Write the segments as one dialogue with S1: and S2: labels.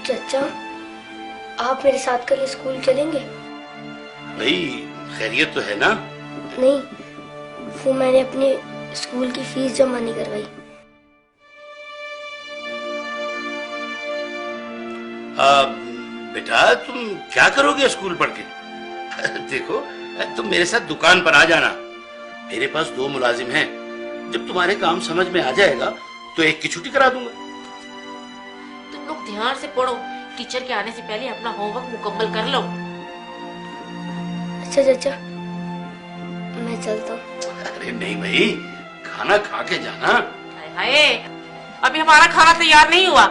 S1: چچا آپ میرے ساتھ کل اسکول چلیں گے؟
S2: بھائی خیریت تو ہے نا؟
S1: نہیں، وہ میں نے اپنے اسکول کی فیس جمع نہیں کروائی۔
S2: بیٹا تم کیا کرو گے اسکول پڑھ کے؟ دیکھو تم میرے ساتھ دکان پر آ جانا، میرے پاس 2 ملازم ہیں، جب تمہارے کام سمجھ میں آ جائے گا تو ایک کی چھٹی کرا دوں گا۔
S3: تم لوگ دھیان سے پڑھو، ٹیچر کے آنے سے پہلے اپنا ہوم ورک مکمل کر لو۔
S1: اچھا چچا میں چلتا ہوں۔
S2: ارے نہیں بھائی، کھانا کھا کے جانا۔
S3: ہائے ابھی ہمارا کھانا تیار نہیں ہوا۔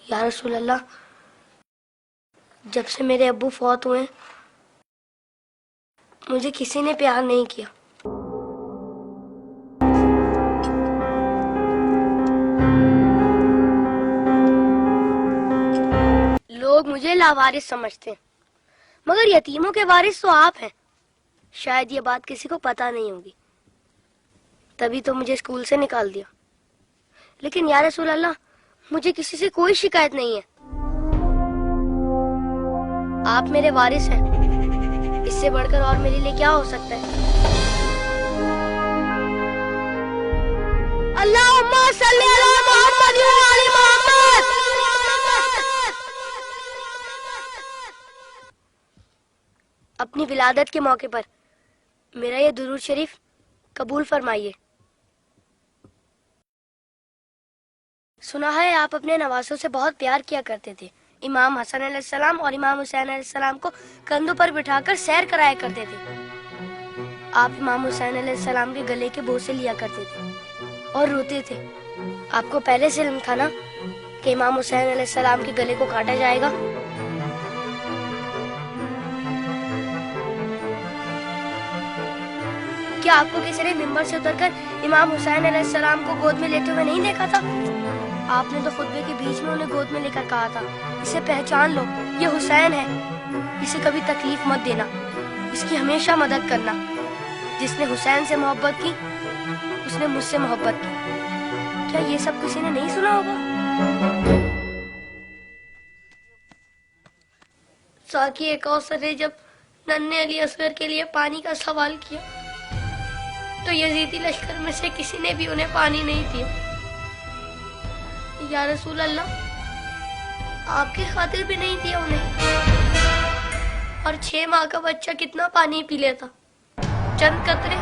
S1: یا رسول اللہ، جب سے میرے ابو فوت ہوئے مجھے کسی نے پیار نہیں کیا۔ لوگ مجھے لاوارث سمجھتے ہیں، مگر یتیموں کے وارث تو آپ ہیں۔ شاید یہ بات کسی کو پتا نہیں ہوگی، تبھی تو مجھے اسکول سے نکال دیا۔ لیکن یا رسول اللہ، مجھے کسی سے کوئی شکایت نہیں ہے۔ آپ میرے وارث ہیں، اس سے بڑھ کر اور میرے لیے کیا ہو سکتا ہے؟ اللہم صلی علی محمد و علی محمد۔ اپنی ولادت کے موقع پر میرا یہ درود شریف قبول فرمائیے۔ سنا ہے آپ اپنے نوازوں سے بہت پیار کیا کرتے تھے۔ امام حسن علیہ السلام اور امام حسین علیہ السلام کو کندھوں پر بٹھا کر سیر کرایا کرتے تھے۔ آپ امام حسین علیہ السلام کے گلے کے بوسے لیا کرتے تھے اور روتے تھے۔ آپ کو پہلے سے علم تھا نا کہ امام حسین علیہ السلام کے گلے کو کاٹا جائے گا؟ کیا آپ کو کسی نے ممبر سے اتر کر امام حسین علیہ السلام کو گود میں لیتے ہوئے نہیں دیکھا تھا؟ آپ نے تو خطبے کے بیچ میں انہیں گود میں لے کر کہا تھا، اسے پہچان لو، یہ حسین ہے، اسے کبھی تکلیف مت دینا، اس کی ہمیشہ مدد کرنا۔ جس نے حسین سے محبت کی اس نے مجھ سے محبت کی۔ کیا یہ سب کسی نے نہیں سنا ہوگا؟ ساقی کوثر نے جب ننھے علی اصغر کے لیے پانی کا سوال کیا تو یزیدی لشکر میں سے کسی نے بھی انہیں پانی نہیں دیا۔ یا رسول اللہ، آپ کی خاطر بھی نہیں دیا انہیں؟ اور 6 ماہ کا بچہ کتنا پانی پی لیتا؟ چند قطرے۔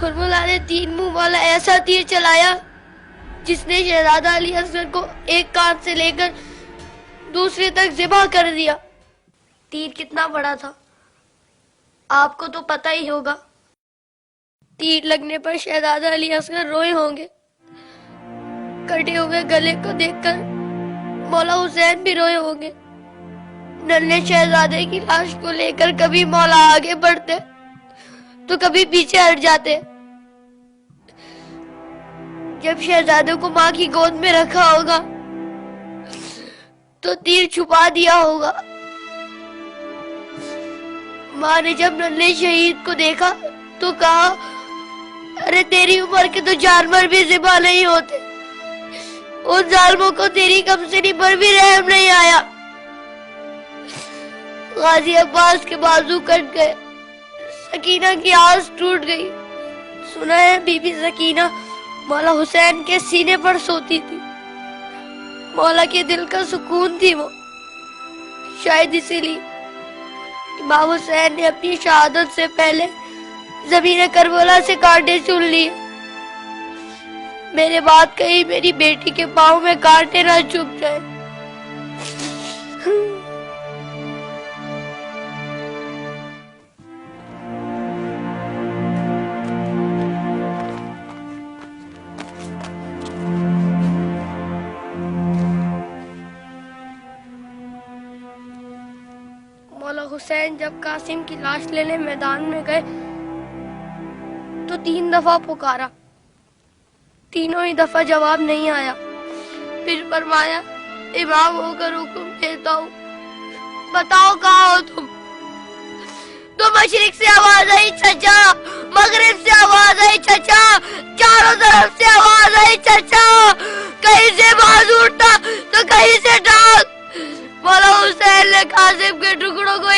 S1: حرملہ نے 3 منہ والا ایسا تیر چلایا جس نے شہزادہ علی اصغر کو ایک کان سے لے کر دوسرے تک ذبح کر دیا۔ تیر کتنا بڑا تھا آپ کو تو پتہ ہی ہوگا۔ تیر لگنے پر شہزادہ علی اصغر روئے ہوں گے۔ کٹے ہوئے گلے کو دیکھ کر مولا حسین بھی روئے ہوں گے۔ ننھے شہزادے کی لاش کو لے کر کبھی مولا آگے بڑھتے تو کبھی پیچھے ہٹ جاتے۔ جب شہزادے کو ماں کی گود میں رکھا ہوگا تو تیر چھپا دیا ہوگا۔ ماں نے جب ننھے شہید کو دیکھا تو کہا، ارے تیری عمر کے تو جانور بھی ذبح نہیں ہوتے، ان ظالموں کو تیری کمسنی پر بھی رحم نہیں آیا۔ غازی عباس کے بازو کٹ گئے، سکینہ کی آس ٹوٹ گئی۔ سنا ہے بی بی سکینہ مولا حسین کے سینے پر سوتی تھی، مولا کے دل کا سکون تھی وہ۔ شاید اسی لیے امام حسین نے اپنی شہادت سے پہلے زمین کربلا سے کانٹے چن لیے۔ میرے بات کہیں میری بیٹی کے پاؤں میں کانٹے نہ چبھ جائے۔ مولا حسین جب قاسم کی لاش لینے میدان میں گئے تو 3 دفعہ پکارا، تینوں ہی دفعہ جواب نہیں آیا۔ پھر فرمایا، امام ہو کر حکم دیتا ہوں، بتاؤ کہاں ہو تم؟ تو مشرق سے آواز آئی، چچا، مغرب سے آواز آئی، چچا، چاروں طرف